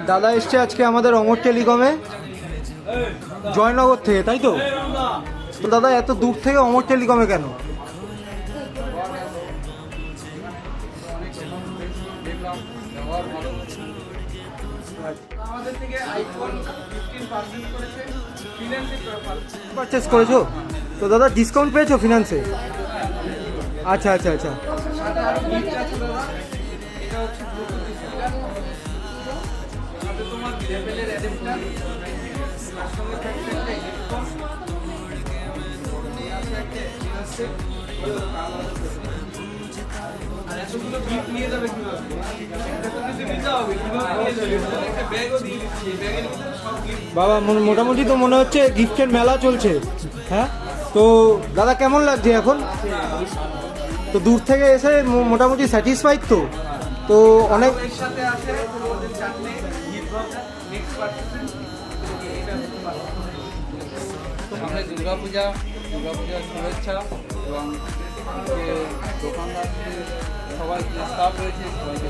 দাদা এসছে আজকে আমাদের অমর টেলিকমে জয়নগর থেকে, তাই তো? তো দাদা এত দূর থেকে অমর টেলিকমে কেন? পারচেস করেছো তো দাদা? ডিসকাউন্ট পেয়েছো ফিনান্সে? আচ্ছা আচ্ছা আচ্ছা। বাবা মোটামুটি তো মনে হচ্ছে গিফটের মেলা চলছে। হ্যাঁ, তো দাদা কেমন লাগছে এখন? তো দূর থেকে এসে মোটামুটি স্যাটিসফাইড তো? তো অনেক সামনে দুর্গাপূজার শুভেচ্ছা এবং যে দোকানদার সবাই স্টাফ রয়েছে সবাইকে